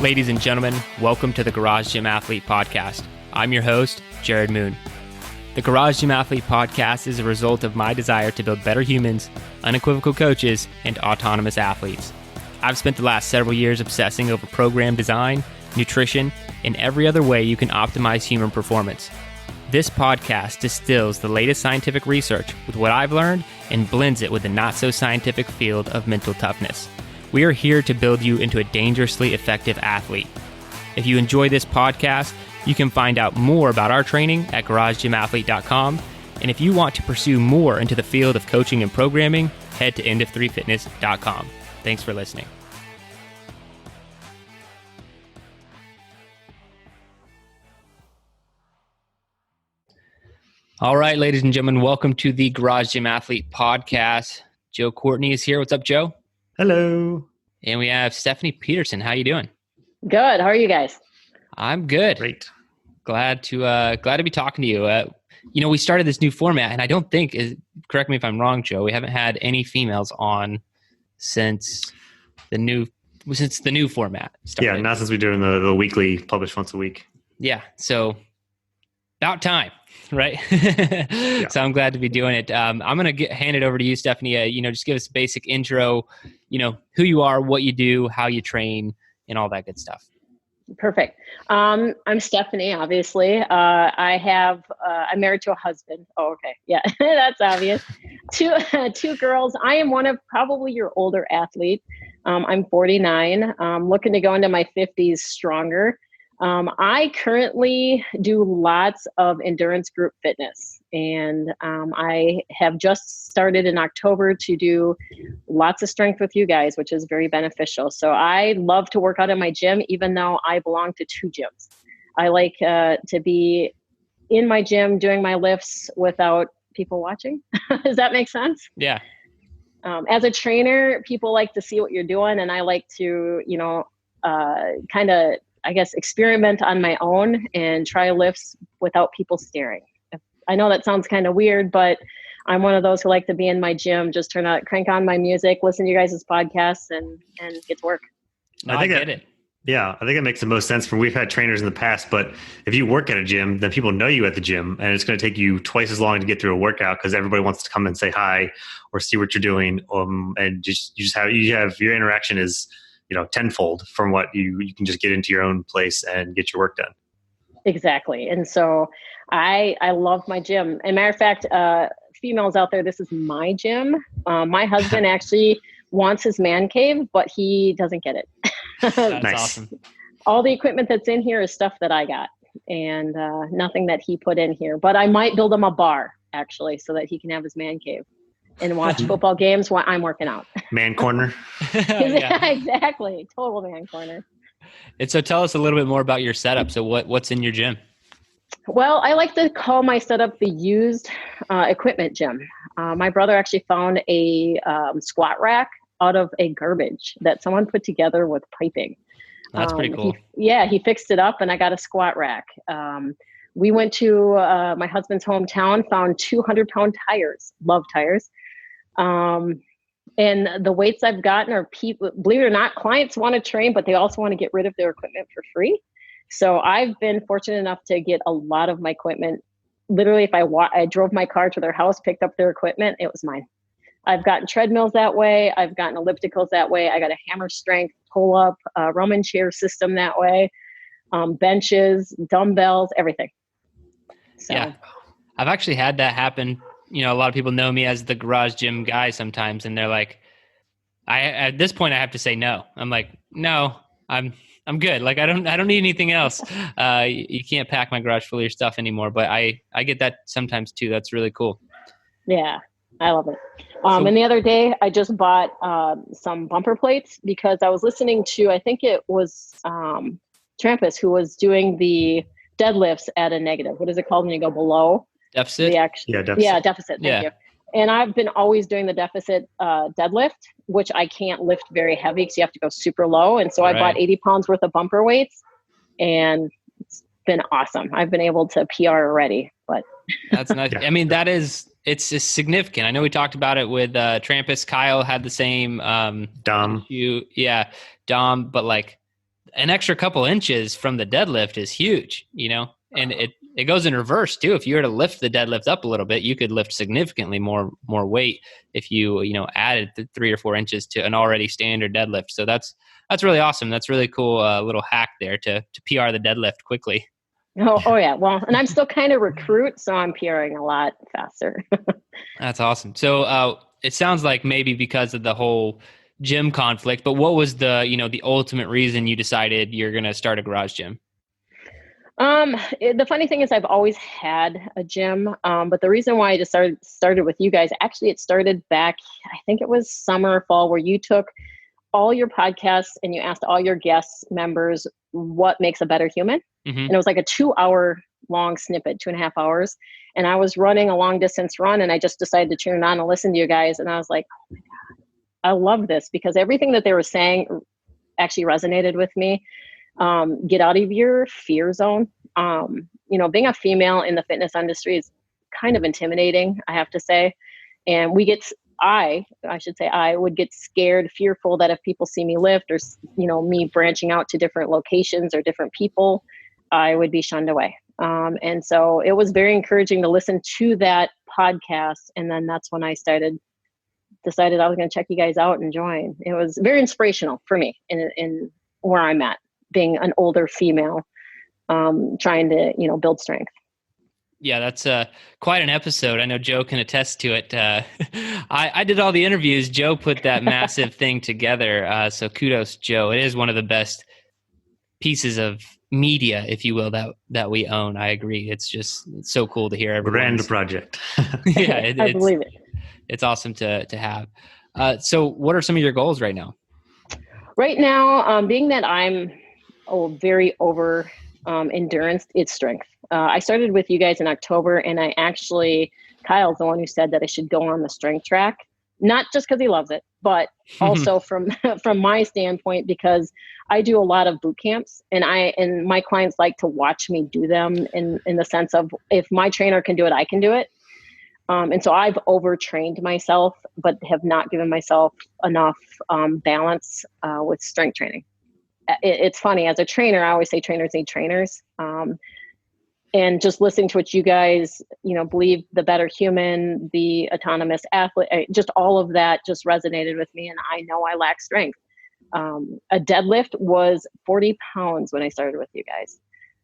Ladies and gentlemen, welcome to the Garage Gym Athlete Podcast. I'm your host, Jared Moon. The Garage Gym Athlete Podcast is a result of my desire to build better humans, unequivocal coaches, and autonomous athletes. I've spent the last several years obsessing over program design, nutrition, and every other way you can optimize human performance. This podcast distills the latest scientific research with what I've learned and blends it with the not-so-scientific field of mental toughness. We are here to build you into a dangerously effective athlete. If you enjoy this podcast, you can find out more about our training at garagegymathlete.com. And if you want to pursue more into the field of coaching and programming, head to endof3fitness.com. Thanks for listening. All right, ladies and gentlemen, welcome to the Garage Gym Athlete Podcast. Joe Courtney is here. What's up, Joe? Hello. And we have Stephanie Peterson. How you doing? Good. How are you guys? I'm good. Great. Glad to be talking to you. We started this new format, and I don't think, correct me if I'm wrong, Joe, we haven't had any females on since the new format started. Yeah, not since we're doing the weekly, published once a week. Yeah. So about time, right? Yeah. So I'm glad to be doing it. I'm going to hand it over to you, Stephanie. Just give us a basic intro, who you are, what you do, how you train, and all that good stuff. Perfect. I'm Stephanie, obviously. I'm married to a husband. Oh, okay. Yeah, that's obvious. Two girls. I am one of probably your older athlete. I'm 49. Looking to go into my 50s stronger. I currently do lots of endurance group fitness, and I have just started in October to do lots of strength with you guys, which is very beneficial. So I love to work out in my gym, even though I belong to two gyms. I like to be in my gym doing my lifts without people watching. Does that make sense? Yeah. As a trainer, people like to see what you're doing, and I like to, kind of, experiment on my own and try lifts without people staring. I know that sounds kind of weird, but I'm one of those who like to be in my gym, just crank on my music, listen to you guys' podcasts, and get to work. No, I get it. Yeah, I think it makes the most sense. We've had trainers in the past, but if you work at a gym, then people know you at the gym, and it's going to take you twice as long to get through a workout because everybody wants to come and say hi or see what you're doing. And you have your interaction is tenfold from what you can just get into your own place and get your work done. Exactly. And so I love my gym. And matter of fact, females out there, this is my gym. My husband actually wants his man cave, but he doesn't get it. That's Nice. Awesome. All the equipment that's in here is stuff that I got, and nothing that he put in here. But I might build him a bar, actually, so that he can have his man cave and watch football games while I'm working out. Man corner. Yeah, exactly. Total man corner. And so tell us a little bit more about your setup. So what's in your gym? Well, I like to call my setup the used equipment gym. My brother actually found a squat rack out of a garbage that someone put together with piping. That's pretty cool. He fixed it up, and I got a squat rack. We went to my husband's hometown, found 200-pound tires. Love tires. And the weights I've gotten are people, believe it or not, clients want to train, but they also want to get rid of their equipment for free. So I've been fortunate enough to get a lot of my equipment. Literally, if I drove my car to their house, picked up their equipment, it was mine. I've gotten treadmills that way. I've gotten ellipticals that way. I got a hammer strength, pull up, Roman chair system that way, benches, dumbbells, everything. So. Yeah. I've actually had that happen. A lot of people know me as the garage gym guy sometimes, and they're like, at this point I have to say no. I'm like, no, I'm good. Like, I don't need anything else. You can't pack my garage full of your stuff anymore, but I get that sometimes too. That's really cool. Yeah, I love it. And the other day I just bought some bumper plates because I was listening to, I think it was Trampus, who was doing the deadlifts at a negative. What is it called when you go below? Deficit? Deficit. Yeah, deficit. Thank you. And I've been always doing the deficit deadlift, which I can't lift very heavy because you have to go super low. And so I bought 80 pounds worth of bumper weights, and it's been awesome. I've been able to PR already, but that's nice. I mean, it's significant. I know we talked about it with Trampus. Kyle had the same Dom. Dom, but like an extra couple inches from the deadlift is huge, and it goes in reverse too. If you were to lift the deadlift up a little bit, you could lift significantly more weight if you added 3 or 4 inches to an already standard deadlift. So that's really awesome. That's really cool little hack there to PR the deadlift quickly. Oh yeah. Well, and I'm still kind of recruit, so I'm PRing a lot faster. That's awesome. So it sounds like maybe because of the whole gym conflict, but what was the ultimate reason you decided you're going to start a garage gym? The funny thing is I've always had a gym. But the reason why I just started with you guys, actually it started back, I think it was summer or fall, where you took all your podcasts and you asked all your guest members what makes a better human. Mm-hmm. And it was like a 2-hour long snippet, 2.5 hours. And I was running a long distance run and I just decided to tune on and listen to you guys. And I was like, oh my God, I love this, because everything that they were saying actually resonated with me. Get out of your fear zone. Being a female in the fitness industry is kind of intimidating, I have to say. And I would get scared, fearful that if people see me lift or, me branching out to different locations or different people, I would be shunned away. And so it was very encouraging to listen to that podcast. And then that's when I decided I was going to check you guys out and join. It was very inspirational for me in where I'm at, being an older female, trying to, build strength. Yeah, that's quite an episode. I know Joe can attest to it. I did all the interviews. Joe put that massive thing together. So kudos, Joe. It is one of the best pieces of media, if you will, that we own. I agree. It's so cool to hear everyone. Random project. Yeah, I believe it. It's awesome to have. So what are some of your goals right now? Right now, being that I'm very over endurance, it's strength. I started with you guys in October, and Kyle's the one who said that I should go on the strength track, not just because he loves it, but also from my standpoint, because I do a lot of boot camps, and my clients like to watch me do them in the sense of, if my trainer can do it, I can do it. And so I've overtrained myself, but have not given myself enough balance with strength training. It's funny, as a trainer, I always say trainers need trainers. And just listening to what you guys, believe, the better human, the autonomous athlete, just all of that just resonated with me. And I know I lack strength. A deadlift was 40 pounds when I started with you guys.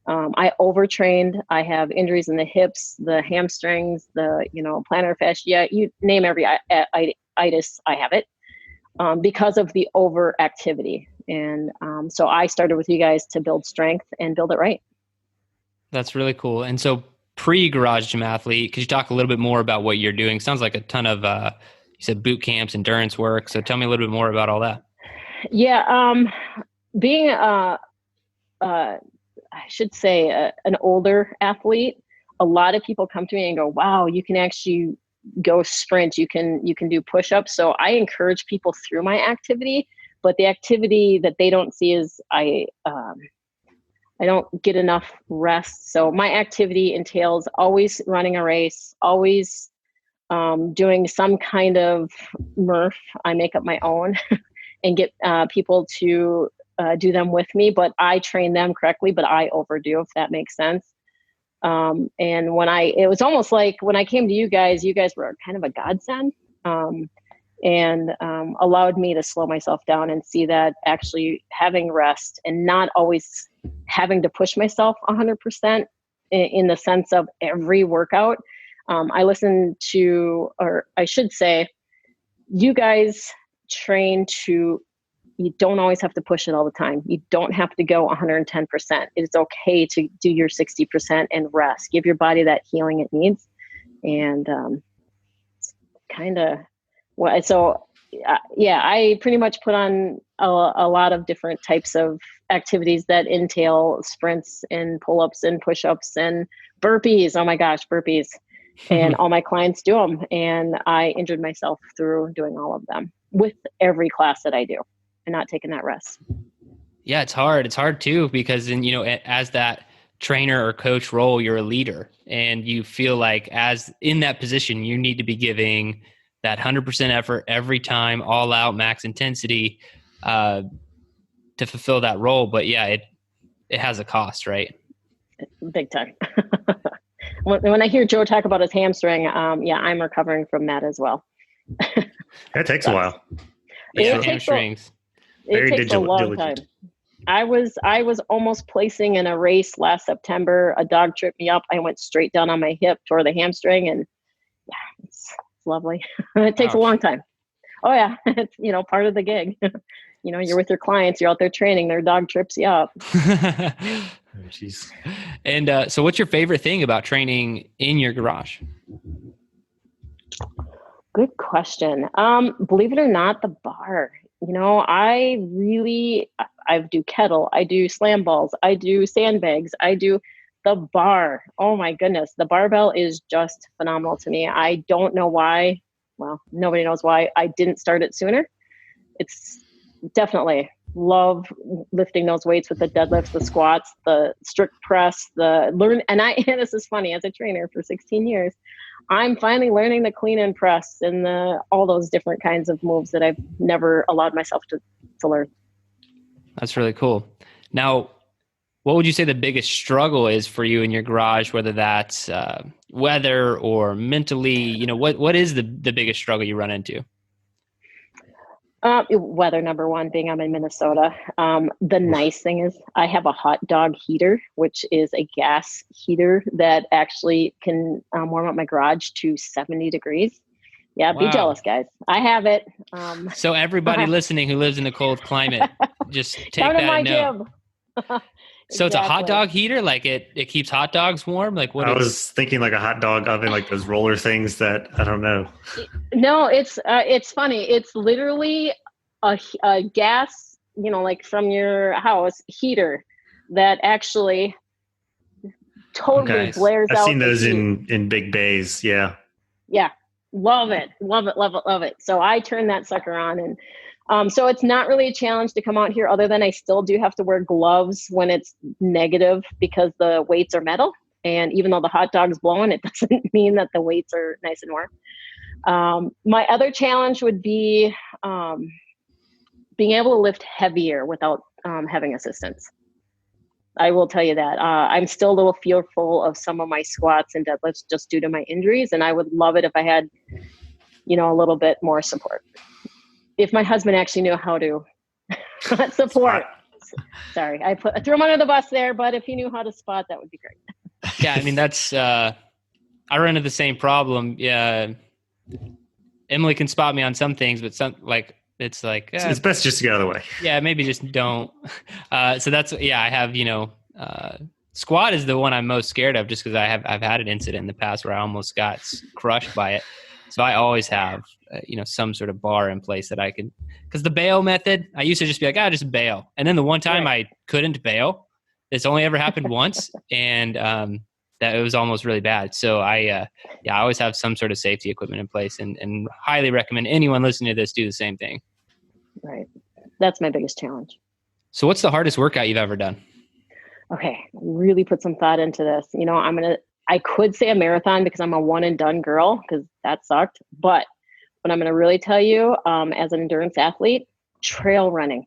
I overtrained. I have injuries in the hips, the hamstrings, the, plantar fascia, you name every itis, I have it, because of the overactivity. And so I started with you guys to build strength and build it right. That's really cool. And so pre-Garage Gym Athlete, could you talk a little bit more about what you're doing? Sounds like a ton of, you said boot camps, endurance work. So tell me a little bit more about all that. Yeah. Being I should say an older athlete, a lot of people come to me and go, wow, you can actually go sprint. You can do push-ups. So I encourage people through my activity, but the activity that they don't see is I don't get enough rest. So my activity entails always running a race, always doing some kind of Murph. I make up my own and get people to do them with me, but I train them correctly, but I overdo, if that makes sense. And it was almost like when I came to you guys were kind of a godsend, and allowed me to slow myself down and see that actually having rest and not always having to push myself 100% in the sense of every workout. I listen to, or I should say, you guys train to, you don't always have to push it all the time. You don't have to go 110%. It's okay to do your 60% and rest. Give your body that healing it needs. And kind of what, so yeah, I pretty much put on a lot of different types of activities that entail sprints and pull-ups and push-ups and burpees. Oh my gosh, burpees. And all my clients do them. And I injured myself through doing all of them with every class that I do and not taking that rest. Yeah, it's hard. It's hard too, because then, as that trainer or coach role, you're a leader and you feel like as in that position, you need to be giving that 100% effort every time, all out, max intensity. To to fulfill that role. But yeah, it has a cost, right? Big time. When I hear Joe talk about his hamstring, I'm recovering from that as well. That takes a while. Yeah, hamstrings. It takes a long time. I was almost placing in a race last September. A dog tripped me up. I went straight down on my hip, tore the hamstring, and yeah, it's lovely. It takes a long time. Oh yeah, it's part of the gig. You're with your clients, you're out there training, their dog trips you up. Oh, jeez. And so what's your favorite thing about training in your garage? Good question. Believe it or not, the bar. I do kettle, I do slam balls, I do sandbags, I do the bar. Oh my goodness. The barbell is just phenomenal to me. I don't know why. Well, nobody knows why I didn't start it sooner. It's definitely love lifting those weights with the deadlifts, the squats, the strict press, and this is funny, as a trainer for 16 years, I'm finally learning the clean and press and all those different kinds of moves that I've never allowed myself to learn. That's really cool. Now, what would you say the biggest struggle is for you in your garage, whether that's weather or mentally? What is the biggest struggle you run into? Weather, number one, being I'm in Minnesota. The nice thing is I have a hot dog heater, which is a gas heater that actually can warm up my garage to 70 degrees. Yeah, wow. Be jealous, guys. I have it. So everybody listening who lives in a cold climate, just take that and know. So it's a hot dog heater? Like it keeps hot dogs warm? Like what? I was thinking like a hot dog oven, like those roller things that, I don't know. No, it's funny. It's literally a gas, like from your house heater that actually totally blares out. I've seen those in big bays. Yeah. Yeah. Love it. Love it. Love it. Love it. So I turn that sucker on, and so it's not really a challenge to come out here, other than I still do have to wear gloves when it's negative because the weights are metal. And even though the hot dog's blowing, it doesn't mean that the weights are nice and warm. My other challenge would be being able to lift heavier without having assistance. I will tell you that. I'm still a little fearful of some of my squats and deadlifts just due to my injuries. And I would love it if I had, a little bit more support. If my husband actually knew how to support. Sorry, I threw him under the bus there, but if he knew how to spot, that would be great. Yeah, I mean, that's, I run into the same problem. Yeah. Emily can spot me on some things, but it's best just to get out of the way. Yeah, maybe just don't. So that's, I have, squat is the one I'm most scared of, just because I've had an incident in the past where I almost got crushed by it. So I always have, some sort of bar in place that I can, because the bail method, I used to just be like, just bail. And then the one time I couldn't bail, it's only ever happened once. And that it was almost really bad. So I always have some sort of safety equipment in place, and highly recommend anyone listening to this do the same thing. Right. That's my biggest challenge. So what's the hardest workout you've ever done? Okay. Really put some thought into this. I could say a marathon because I'm a one and done girl, because that sucked. But what I'm going to really tell you, as an endurance athlete, trail running.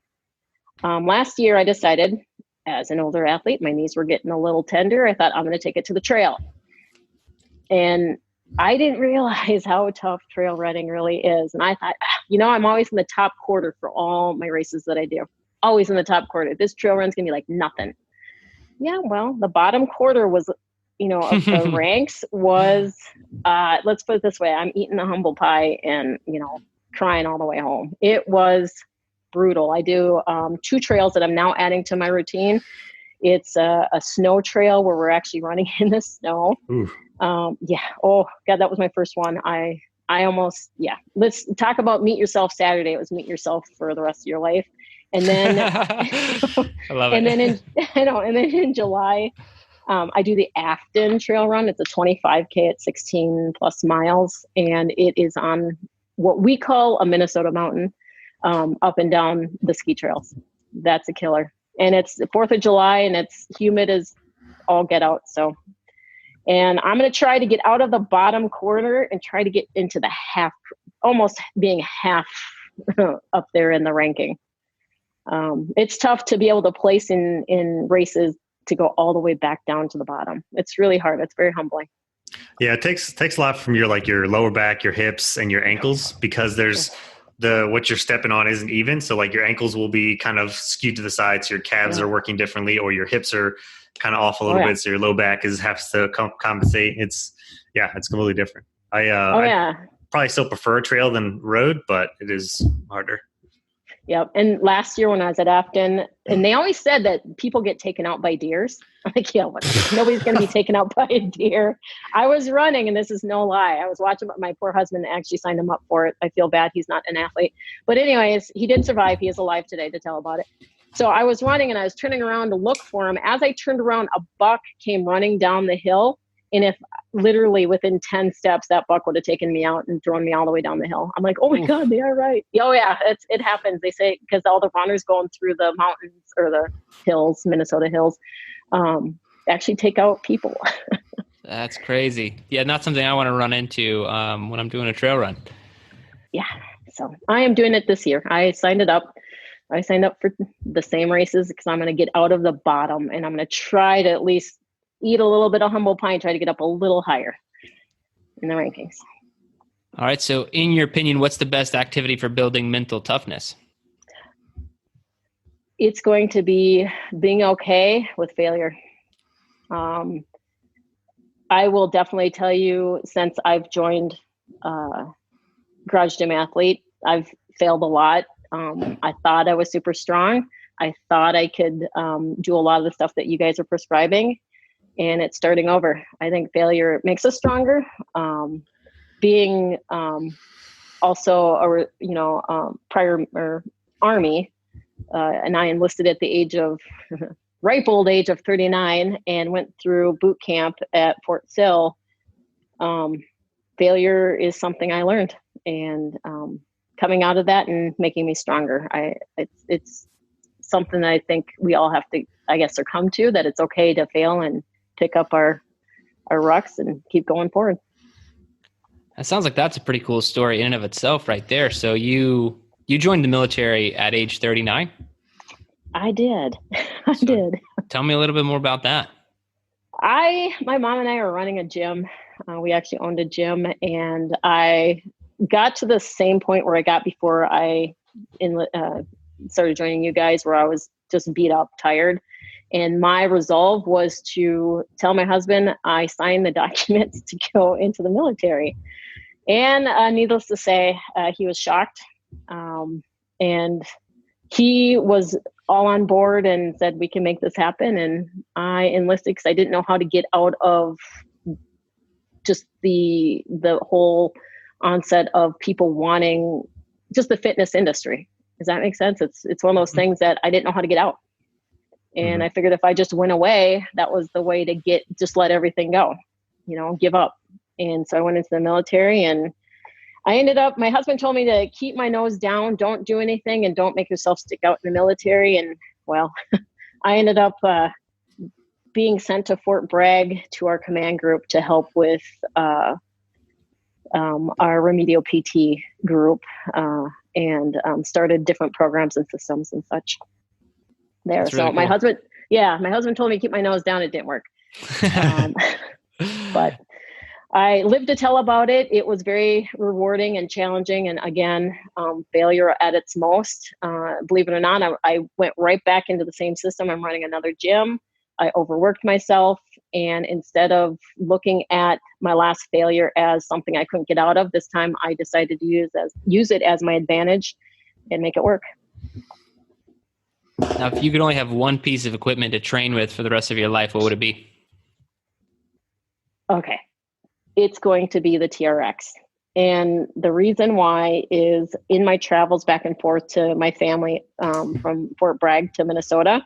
Last year I decided, as an older athlete, my knees were getting a little tender. I thought, I'm going to take it to the trail. And I didn't realize how tough trail running really is. And I thought, I'm always in the top quarter for all my races that I do. Always in the top quarter. This trail run's going to be like nothing. Yeah, well, the bottom quarter was, of the ranks was, let's put it this way. I'm eating a humble pie and, crying all the way home. It was brutal. I do 2 trails that I'm now adding to my routine. It's a snow trail where we're actually running in the snow. Yeah. Oh God, that was my first one. I almost, let's talk about meet yourself Saturday. It was meet yourself for the rest of your life. And then, I love it. And then in July, I do the Afton Trail Run. It's a 25K at 16 plus miles. And it is on what we call a Minnesota mountain, up and down the ski trails. That's a killer. And it's the 4th of July and it's humid as all get out. So, and I'm going to try to get out of the bottom corner and try to get into the half, almost being half up there in the ranking. it's tough to be able to place in races to go all the way back down to the bottom. It's really hard. It's very humbling. Yeah, it takes a lot from your lower back, your hips, and your ankles, because there's what you're stepping on isn't even. So like your ankles will be kind of skewed to the side, so your calves are working differently, or your hips are kind of off a little bit, so your low back has to compensate. It's completely different. I probably still prefer trail than road, but it is harder. Yep. And last year when I was at Afton, and they always said that people get taken out by deers. I'm like, yeah, nobody's going to be taken out by a deer. I was running, and this is no lie. I was watching, my poor husband actually signed him up for it. I feel bad. He's not an athlete. But anyways, he did survive. He is alive today to tell about it. So I was running, and I was turning around to look for him. As I turned around, a buck came running down the hill. And if literally within 10 steps, that buck would have taken me out and thrown me all the way down the hill. I'm like, oh my God, they are right. Oh yeah, it happens. They say, because all the runners going through the mountains or the hills, Minnesota hills, actually take out people. That's crazy. Yeah, not something I want to run into when I'm doing a trail run. Yeah, so I am doing it this year. I signed up for the same races because I'm going to get out of the bottom, and I'm going to try to at least eat a little bit of humble pie and try to get up a little higher in the rankings. All right. So in your opinion, what's the best activity for building mental toughness? It's going to be being okay with failure. I will definitely tell you, since I've joined Garage Gym Athlete, I've failed a lot. I thought I was super strong. I thought I could do a lot of the stuff that you guys are prescribing. And it's starting over. I think failure makes us stronger. Being also prior Army, and I enlisted at the age of ripe old age of 39 and went through boot camp at Fort Sill. Failure is something I learned, and coming out of that and making me stronger. It's something that I think we all have to, I guess, succumb to, that it's okay to fail and pick up our rucks and keep going forward. That sounds like that's a pretty cool story in and of itself right there. So you joined the military at age 39? I did. I did. Tell me a little bit more about that. My mom and I are running a gym. We actually owned a gym, and I got to the same point where I got before I started joining you guys, where I was just beat up, tired. And my resolve was to tell my husband I signed the documents to go into the military. And needless to say, he was shocked. And he was all on board and said, we can make this happen. And I enlisted because I didn't know how to get out of just the whole onset of people wanting just the fitness industry. Does that make sense? It's one of those things that I didn't know how to get out. And I figured if I just went away, that was the way to just let everything go, give up. And so I went into the military, and I ended up, my husband told me to keep my nose down, don't do anything, and don't make yourself stick out in the military. And well, I ended up being sent to Fort Bragg to our command group to help with our remedial PT group, and started different programs and systems and such there. That's really cool. my husband told me to keep my nose down. It didn't work. But I lived to tell about it. It was very rewarding and challenging. And again, failure at its most. Believe it or not, I went right back into the same system. I'm running another gym. I overworked myself. And instead of looking at my last failure as something I couldn't get out of, this time I decided to use it as my advantage and make it work. Now, if you could only have one piece of equipment to train with for the rest of your life, what would it be? Okay. It's going to be the TRX. And the reason why is in my travels back and forth to my family from Fort Bragg to Minnesota,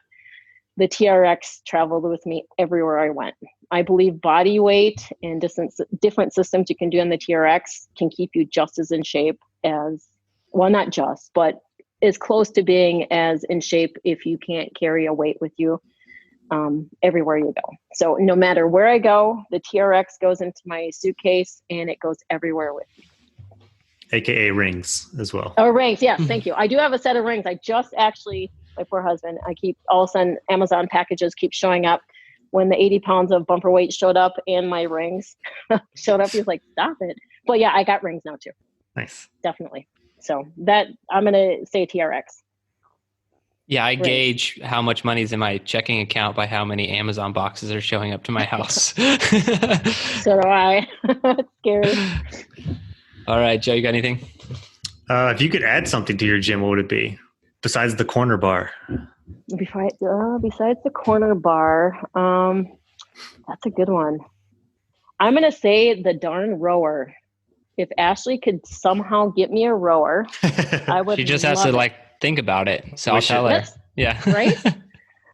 the TRX traveled with me everywhere I went. I believe body weight and different systems you can do on the TRX can keep you just as in shape as, well, not just, but as close to being as in shape if you can't carry a weight with you everywhere you go. So no matter where I go, the TRX goes into my suitcase and it goes everywhere with me. AKA rings as well. Oh, rings. Yes. Thank you. I do have a set of rings. I just actually my poor husband. All of a sudden Amazon packages keep showing up. When the 80 pounds of bumper weight showed up and my rings showed up, he's like, stop it. But yeah, I got rings now too. Nice. Definitely. So that I'm going to say TRX. Yeah, I gauge how much money is in my checking account by how many Amazon boxes are showing up to my house. So do I. It's scary. All right, Joe, you got anything? If you could add something to your gym, what would it be? Besides the corner bar? Besides the corner bar, that's a good one. I'm going to say the darn rower. If Ashley could somehow get me a rower, I would. She just has to think about it. So I'll tell her. Yeah. Right?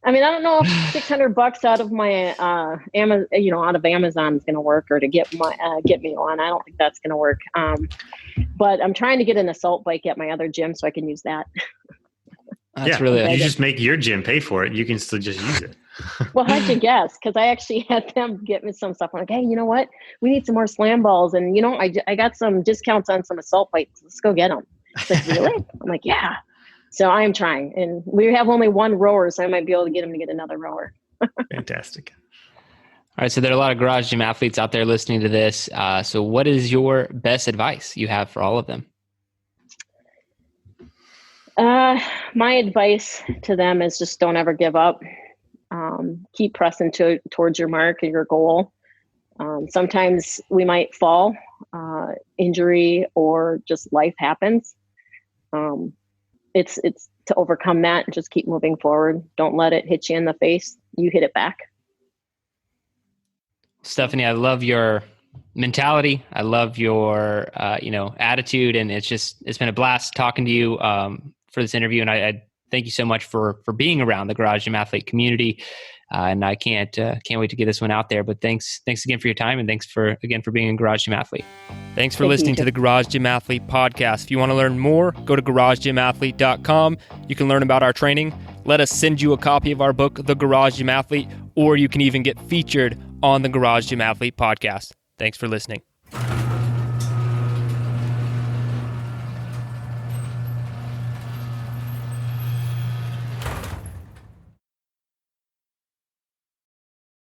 I mean, I don't know if $600 out of my out of Amazon is going to work, or to get me one. I don't think that's going to work. But I'm trying to get an assault bike at my other gym so I can use that. That's really. You just make your gym pay for it. You can still just use it. Well, how'd you guess? Because I actually had them get me some stuff. I'm like, hey, you know what? We need some more slam balls, and I got some discounts on some assault bikes. Let's go get them. It's like, really? I'm like, yeah. So I am trying, and we have only one rower, so I might be able to get him to get another rower. Fantastic. All right, so there are a lot of garage gym athletes out there listening to this. So what is your best advice you have for all of them? My advice to them is just don't ever give up. Keep pressing towards your mark or your goal. Sometimes we might fall, injury, or just life happens. It's to overcome that and just keep moving forward. Don't let it hit you in the face. You hit it back. Stephanie, I love your mentality. I love your, attitude, and it's been a blast talking to you for this interview. And I thank you so much for being around the Garage Gym Athlete community. And I can't wait to get this one out there. But thanks again for your time, and thanks for being a Garage Gym Athlete. Thanks for listening to the Garage Gym Athlete podcast. If you want to learn more, go to garagegymathlete.com. You can learn about our training. Let us send you a copy of our book, The Garage Gym Athlete, or you can even get featured on the Garage Gym Athlete podcast. Thanks for listening.